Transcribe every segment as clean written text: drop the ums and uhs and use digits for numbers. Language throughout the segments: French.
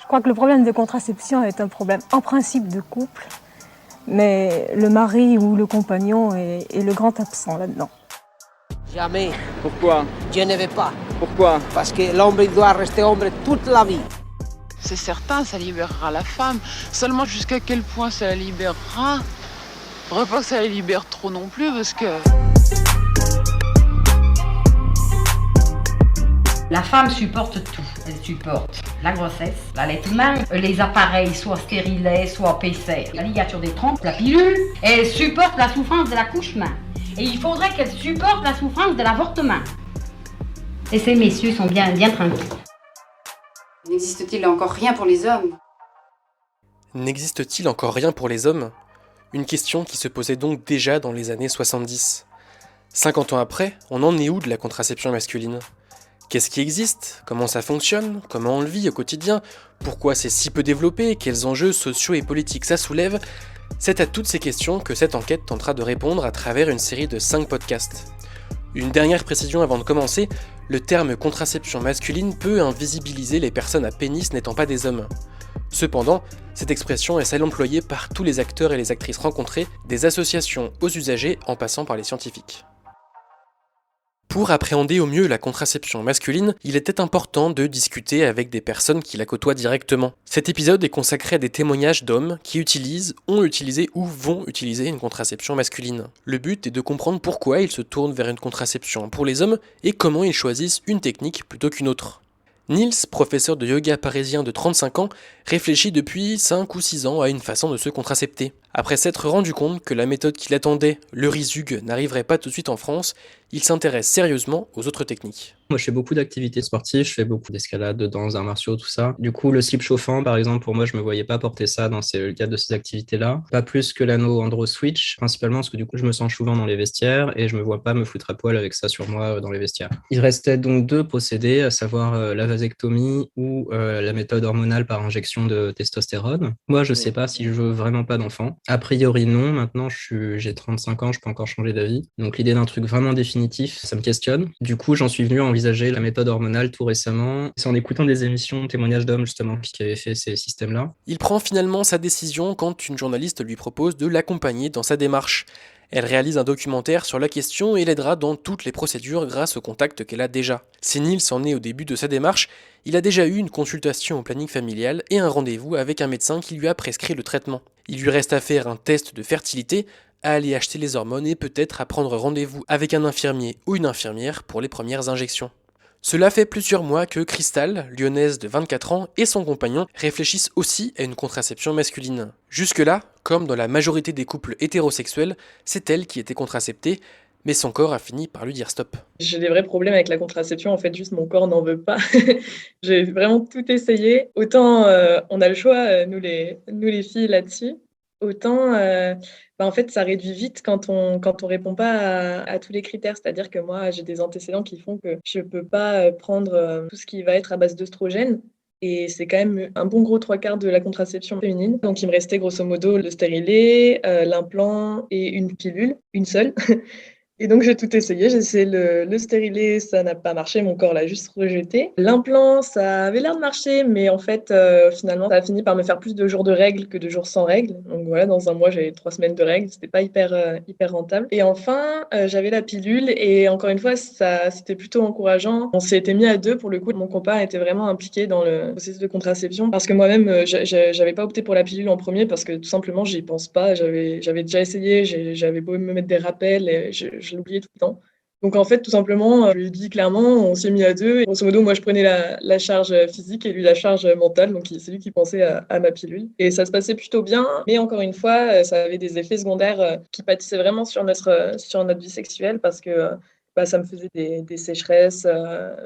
Je crois que le problème de contraception est un problème en principe de couple, mais le mari ou le compagnon est le grand absent là-dedans. Jamais. Pourquoi? Je ne vais pas. Pourquoi? Parce que l'homme il doit rester homme toute la vie. C'est certain, ça libérera la femme. Seulement jusqu'à quel point ça la libérera? Faudrait pas que ça la libère trop non plus parce que... La femme supporte tout. Elle supporte la grossesse, l'allaitement, les appareils, soit stérilés, soit PCR, la ligature des trompes, la pilule. Et elle supporte la souffrance de l'accouchement. Et il faudrait qu'elle supporte la souffrance de l'avortement. Et ces messieurs sont bien tranquilles. N'existe-t-il encore rien pour les hommes? N'existe-t-il encore rien pour les hommes? Une question qui se posait donc déjà dans les années 70. 50 ans après, on en est où de la contraception masculine? Qu'est-ce qui existe? Comment ça fonctionne? Comment on le vit au quotidien? Pourquoi c'est si peu développé? Quels enjeux sociaux et politiques ça soulève? C'est à toutes ces questions que cette enquête tentera de répondre à travers une série de 5 podcasts. Une dernière précision avant de commencer, le terme contraception masculine peut invisibiliser les personnes à pénis n'étant pas des hommes. Cependant, cette expression est celle employée par tous les acteurs et les actrices rencontrés, des associations aux usagers en passant par les scientifiques. Pour appréhender au mieux la contraception masculine, il était important de discuter avec des personnes qui la côtoient directement. Cet épisode est consacré à des témoignages d'hommes qui utilisent, ont utilisé ou vont utiliser une contraception masculine. Le but est de comprendre pourquoi ils se tournent vers une contraception pour les hommes et comment ils choisissent une technique plutôt qu'une autre. Niels, professeur de yoga parisien de 35 ans, réfléchit depuis 5 ou 6 ans à une façon de se contracepter. Après s'être rendu compte que la méthode qu'il attendait, le Risug, n'arriverait pas tout de suite en France, il s'intéresse sérieusement aux autres techniques. Moi, je fais beaucoup d'activités sportives, je fais beaucoup d'escalade, de danse, d'arts martiaux, tout ça. Du coup, le slip chauffant, par exemple, pour moi, je me voyais pas porter ça dans le cadre de ces activités-là. Pas plus que l'anneau Andro Switch, principalement parce que du coup, je me sens souvent dans les vestiaires et je me vois pas me foutre à poil avec ça sur moi dans les vestiaires. Il restait donc 2 procédés, à savoir la vasectomie ou la méthode hormonale par injection de testostérone. Moi, je sais pas si je veux vraiment pas d'enfant. A priori, non. Maintenant, j'ai 35 ans, je peux encore changer d'avis. Donc, l'idée d'un truc vraiment définitif, ça me questionne. Du coup, j'en suis venu à envisager la méthode hormonale tout récemment. C'est en écoutant des émissions, témoignages d'hommes justement, qui avaient fait ces systèmes-là. Il prend finalement sa décision quand une journaliste lui propose de l'accompagner dans sa démarche. Elle réalise un documentaire sur la question et l'aidera dans toutes les procédures grâce au contact qu'elle a déjà. Si Niels en est au début de sa démarche, il a déjà eu une consultation au planning familial et un rendez-vous avec un médecin qui lui a prescrit le traitement. Il lui reste à faire un test de fertilité, à aller acheter les hormones et peut-être à prendre rendez-vous avec un infirmier ou une infirmière pour les premières injections. Cela fait plusieurs mois que Cristal, lyonnaise de 24 ans, et son compagnon réfléchissent aussi à une contraception masculine. Jusque-là, comme dans la majorité des couples hétérosexuels, c'est elle qui était contraceptée, mais son corps a fini par lui dire stop. J'ai des vrais problèmes avec la contraception, en fait, juste mon corps n'en veut pas. J'ai vraiment tout essayé. Autant on a le choix, nous les filles, là-dessus. Autant, en fait, ça réduit vite quand on répond pas à tous les critères. C'est-à-dire que moi, j'ai des antécédents qui font que je peux pas prendre tout ce qui va être à base d'œstrogène. Et c'est quand même un bon gros 3/4 de la contraception féminine. Donc, il me restait grosso modo le stérilet, l'implant et une pilule, une seule. Et donc, j'ai tout essayé. J'ai essayé le stérilet, ça n'a pas marché. Mon corps l'a juste rejeté. L'implant, ça avait l'air de marcher, mais en fait, finalement, ça a fini par me faire plus de jours de règles que de jours sans règles. Donc voilà, dans un mois, j'avais 3 semaines de règles. C'était pas hyper rentable. Et enfin, j'avais la pilule. Et encore une fois, c'était plutôt encourageant. On s'était mis à 2 pour le coup. Mon copain était vraiment impliqué dans le processus de contraception. Parce que moi-même, j'avais pas opté pour la pilule en premier parce que tout simplement, j'y pense pas. J'avais déjà essayé. J'avais beau me mettre des rappels et je l'oubliais tout le temps. Donc en fait, tout simplement, je lui ai dit clairement, on s'est mis à 2. Et grosso modo, moi, je prenais la charge physique et lui la charge mentale. Donc c'est lui qui pensait à ma pilule. Et ça se passait plutôt bien. Mais encore une fois, ça avait des effets secondaires qui pâtissaient vraiment sur notre vie sexuelle parce que ça me faisait des sécheresses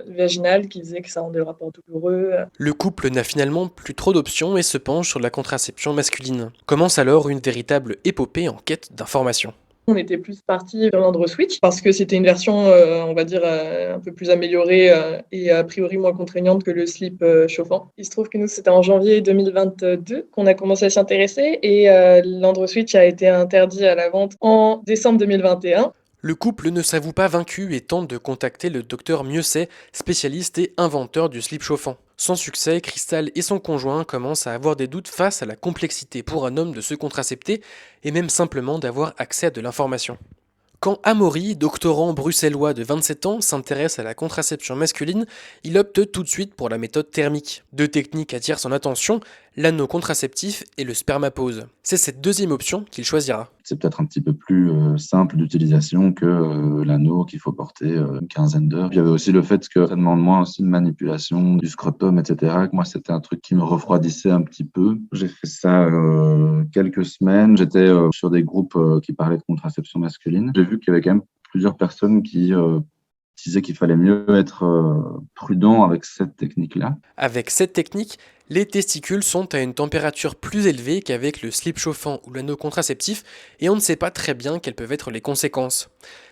vaginales qui faisaient que ça rendait le rapport douloureux. Le couple n'a finalement plus trop d'options et se penche sur la contraception masculine. Commence alors une véritable épopée en quête d'informations. On était plus parti sur l'Andro Switch parce que c'était une version, on va dire, un peu plus améliorée et a priori moins contraignante que le slip chauffant. Il se trouve que nous, c'était en janvier 2022 qu'on a commencé à s'y intéresser et l'Andro Switch a été interdit à la vente en décembre 2021. Le couple ne s'avoue pas vaincu et tente de contacter le docteur Mieuxet, spécialiste et inventeur du slip chauffant. Sans succès, Crystal et son conjoint commencent à avoir des doutes face à la complexité pour un homme de se contracepter et même simplement d'avoir accès à de l'information. Quand Amaury, doctorant bruxellois de 27 ans, s'intéresse à la contraception masculine, il opte tout de suite pour la méthode thermique. Deux techniques attirent son attention, l'anneau contraceptif et le spermapose. C'est cette deuxième option qu'il choisira. C'est peut-être un petit peu plus simple d'utilisation que l'anneau qu'il faut porter une quinzaine d'heures. Il y avait aussi le fait que ça demande moins aussi de manipulation du scrotum, etc. Moi, c'était un truc qui me refroidissait un petit peu. J'ai fait ça quelques semaines. J'étais sur des groupes qui parlaient de contraception masculine. J'ai vu qu'il y avait quand même plusieurs personnes qui disaient qu'il fallait mieux être prudent avec cette technique-là. Avec cette technique, les testicules sont à une température plus élevée qu'avec le slip chauffant ou l'anneau contraceptif et on ne sait pas très bien quelles peuvent être les conséquences.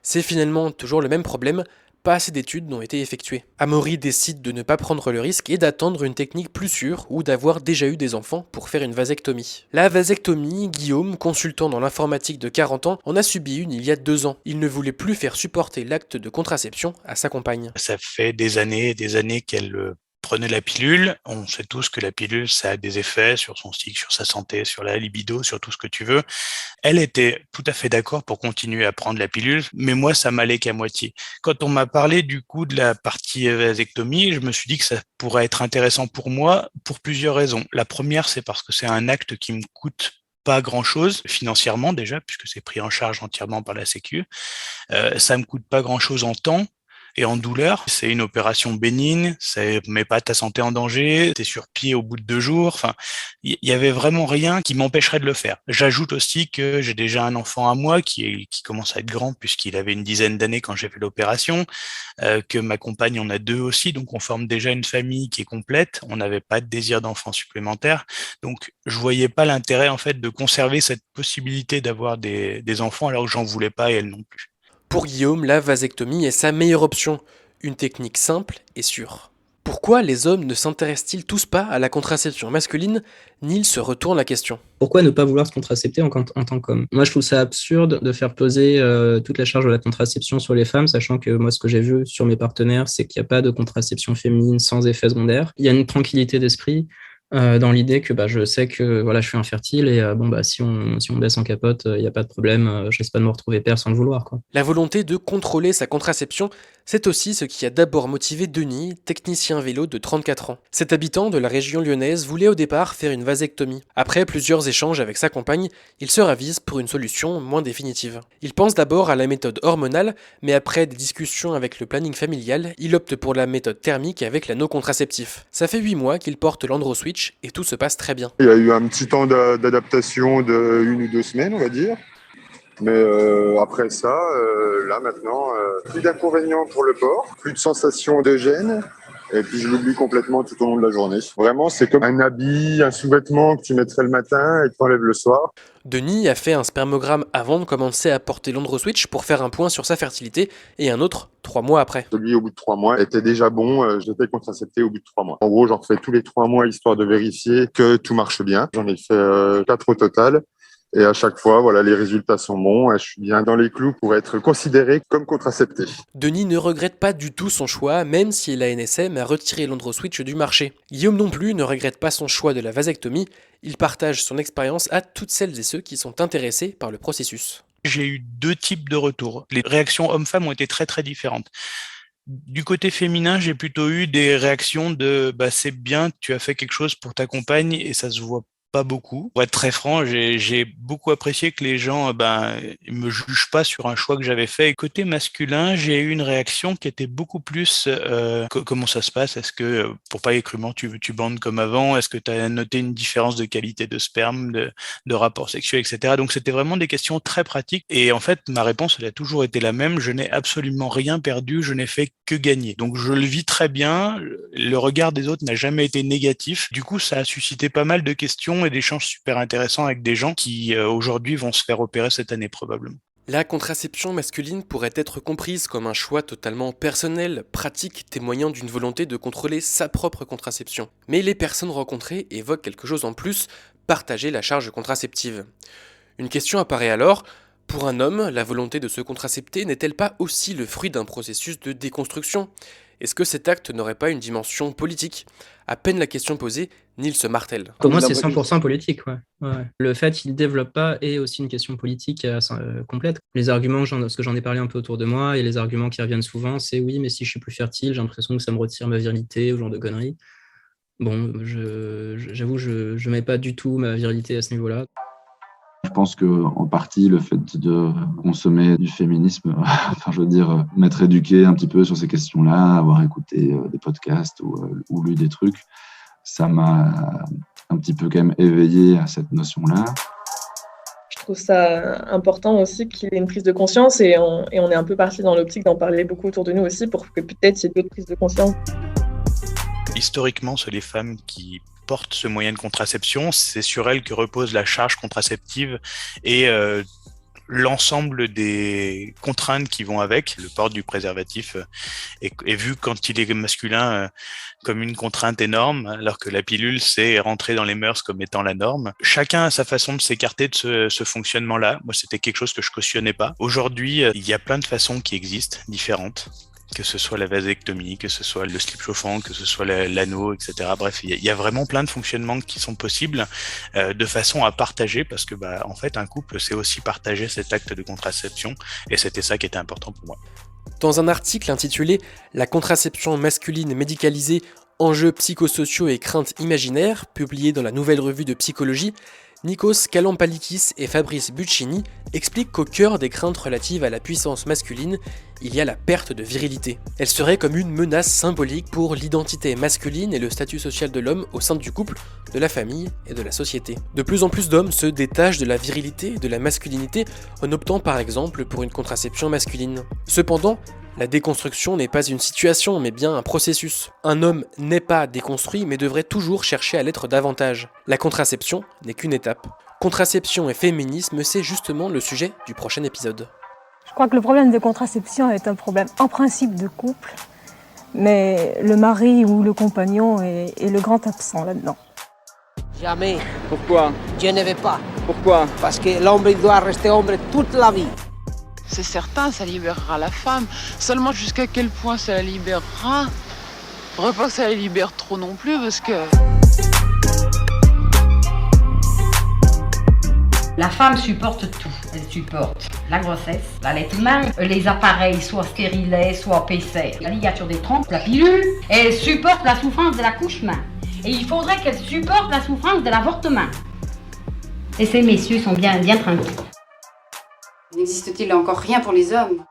C'est finalement toujours le même problème, pas assez d'études n'ont été effectuées. Amaury décide de ne pas prendre le risque et d'attendre une technique plus sûre ou d'avoir déjà eu des enfants pour faire une vasectomie. La vasectomie, Guillaume, consultant dans l'informatique de 40 ans, en a subi une il y a 2 ans. Il ne voulait plus faire supporter l'acte de contraception à sa compagne. Ça fait des années et des années qu'elle prenait la pilule. On sait tous que la pilule, ça a des effets sur son cycle, sur sa santé, sur la libido, sur tout ce que tu veux. Elle était tout à fait d'accord pour continuer à prendre la pilule, mais moi, ça m'allait qu'à moitié. Quand on m'a parlé du coup de la partie vasectomie, je me suis dit que ça pourrait être intéressant pour moi pour plusieurs raisons. La première, c'est parce que c'est un acte qui me coûte pas grand-chose financièrement déjà, puisque c'est pris en charge entièrement par la Sécu. Ça me coûte pas grand-chose en temps et en douleur. C'est une opération bénigne, ça met pas ta santé en danger, t'es sur pied au bout de 2 jours. Enfin, il y avait vraiment rien qui m'empêcherait de le faire. J'ajoute aussi que j'ai déjà un enfant à moi qui commence à être grand puisqu'il avait une dizaine d'années quand j'ai fait l'opération, que ma compagne en a 2 aussi, donc on forme déjà une famille qui est complète. On n'avait pas de désir d'enfant supplémentaire, donc je voyais pas l'intérêt en fait de conserver cette possibilité d'avoir des enfants alors que j'en voulais pas et elle non plus. Pour Guillaume, la vasectomie est sa meilleure option, une technique simple et sûre. Pourquoi les hommes ne s'intéressent-ils tous pas à la contraception masculine? Neil se retourne la question. Pourquoi ne pas vouloir se contracepter en tant qu'homme? Moi, je trouve ça absurde de faire peser toute la charge de la contraception sur les femmes, sachant que moi, ce que j'ai vu sur mes partenaires, c'est qu'il n'y a pas de contraception féminine sans effet secondaire. Il y a une tranquillité d'esprit dans l'idée que je sais que voilà, je suis infertile et si on baisse en capote, il n'y a pas de problème, je risque pas de me retrouver père sans le vouloir, quoi. La volonté de contrôler sa contraception, c'est aussi ce qui a d'abord motivé Denis, technicien vélo de 34 ans. Cet habitant de la région lyonnaise voulait au départ faire une vasectomie. Après plusieurs échanges avec sa compagne, il se ravise pour une solution moins définitive. Il pense d'abord à la méthode hormonale, mais après des discussions avec le planning familial, il opte pour la méthode thermique avec l'anneau contraceptif. Ça fait 8 mois qu'il porte l'Androswitch et tout se passe très bien. Il y a eu un petit temps d'adaptation de 1 ou 2 semaines, on va dire. Mais après ça, là maintenant, plus d'inconvénients pour le port, plus de sensation de gêne. Et puis je l'oublie complètement tout au long de la journée. Vraiment, c'est comme un habit, un sous-vêtement que tu mettrais le matin et que tu enlèves le soir. Denis a fait un spermogramme avant de commencer à porter l'Androswitch pour faire un point sur sa fertilité et un autre 3 mois après. Celui au bout de 3 mois était déjà bon, j'étais contracepté au bout de 3 mois. En gros, j'en refais tous les 3 mois histoire de vérifier que tout marche bien. J'en ai fait 4 au total. Et à chaque fois, voilà, les résultats sont bons. Je suis bien dans les clous pour être considéré comme contracepté. Denis ne regrette pas du tout son choix, même si la NSM a retiré l'Androswitch du marché. Guillaume non plus ne regrette pas son choix de la vasectomie. Il partage son expérience à toutes celles et ceux qui sont intéressés par le processus. J'ai eu 2 types de retours. Les réactions hommes-femmes ont été très très différentes. Du côté féminin, j'ai plutôt eu des réactions de c'est bien, tu as fait quelque chose pour ta compagne et ça se voit pas beaucoup. Pour être très franc, j'ai beaucoup apprécié que les gens me jugent pas sur un choix que j'avais fait. Et côté masculin, j'ai eu une réaction qui était beaucoup plus comment ça se passe? Est-ce que, pour pas être crûment, tu bandes comme avant? Est-ce que tu as noté une différence de qualité de sperme, de rapport sexuel, etc. Donc c'était vraiment des questions très pratiques. Et en fait, ma réponse, elle a toujours été la même. Je n'ai absolument rien perdu, je n'ai fait que gagner. Donc je le vis très bien. Le regard des autres n'a jamais été négatif. Du coup, ça a suscité pas mal de questions et d'échanges super intéressants avec des gens qui aujourd'hui vont se faire opérer cette année probablement. La contraception masculine pourrait être comprise comme un choix totalement personnel, pratique, témoignant d'une volonté de contrôler sa propre contraception. Mais les personnes rencontrées évoquent quelque chose en plus, partager la charge contraceptive. Une question apparaît alors, pour un homme, la volonté de se contracepter n'est-elle pas aussi le fruit d'un processus de déconstruction ? Est-ce que cet acte n'aurait pas une dimension politique ? À peine la question posée, Nils se martèle. Pour moi, c'est 100% politique. Ouais. Le fait qu'il ne développe pas est aussi une question politique complète. Les arguments, parce que j'en ai parlé un peu autour de moi, et les arguments qui reviennent souvent, c'est oui, mais si je suis plus fertile, j'ai l'impression que ça me retire ma virilité, ou ce genre de conneries. Bon, j'avoue, je ne mets pas du tout ma virilité à ce niveau-là. Je pense qu'en partie, le fait de consommer du féminisme, enfin, je veux dire, m'être éduqué un petit peu sur ces questions-là, avoir écouté des podcasts ou lu des trucs, ça m'a un petit peu quand même éveillé à cette notion-là. Je trouve ça important aussi qu'il y ait une prise de conscience et on est un peu parti dans l'optique d'en parler beaucoup autour de nous aussi pour que peut-être il y ait d'autres prises de conscience. Historiquement, c'est les femmes qui portent ce moyen de contraception, c'est sur elles que repose la charge contraceptive et l'ensemble des contraintes qui vont avec. Le port du préservatif est vu quand il est masculin comme une contrainte énorme, alors que la pilule, c'est rentrer dans les mœurs comme étant la norme. Chacun a sa façon de s'écarter de ce fonctionnement-là. Moi, c'était quelque chose que je cautionnais pas. Aujourd'hui, il y a plein de façons qui existent, différentes. Que ce soit la vasectomie, que ce soit le slip chauffant, que ce soit l'anneau, etc. Bref, il y a vraiment plein de fonctionnements qui sont possibles de façon à partager, parce que en fait, un couple, c'est aussi partager cet acte de contraception, et c'était ça qui était important pour moi. Dans un article intitulé « La contraception masculine médicalisée, enjeux psychosociaux et craintes imaginaires », publié dans la Nouvelle Revue de Psychologie, Nikos Kalampalikis et Fabrice Buccini expliquent qu'au cœur des craintes relatives à la puissance masculine, il y a la perte de virilité. Elle serait comme une menace symbolique pour l'identité masculine et le statut social de l'homme au sein du couple, de la famille et de la société. De plus en plus d'hommes se détachent de la virilité et de la masculinité en optant par exemple pour une contraception masculine. Cependant, la déconstruction n'est pas une situation, mais bien un processus. Un homme n'est pas déconstruit, mais devrait toujours chercher à l'être davantage. La contraception n'est qu'une étape. Contraception et féminisme, c'est justement le sujet du prochain épisode. Je crois que le problème de contraception est un problème en principe de couple, mais le mari ou le compagnon est le grand absent là-dedans. Jamais. Pourquoi ? Je ne vais pas. Pourquoi ? Parce que l'homme il doit rester homme toute la vie. C'est certain, ça libérera la femme. Seulement jusqu'à quel point ça la libérera ? Faudrait pas que ça la libère trop non plus, parce que... La femme supporte tout. Elle supporte la grossesse, l'allaitement, les appareils soit stérilés, soit PC, la ligature des trompes, la pilule. Elle supporte la souffrance de l'accouchement. Et il faudrait qu'elle supporte la souffrance de l'avortement. Et ces messieurs sont bien tranquilles. N'existe-t-il encore rien pour les hommes ?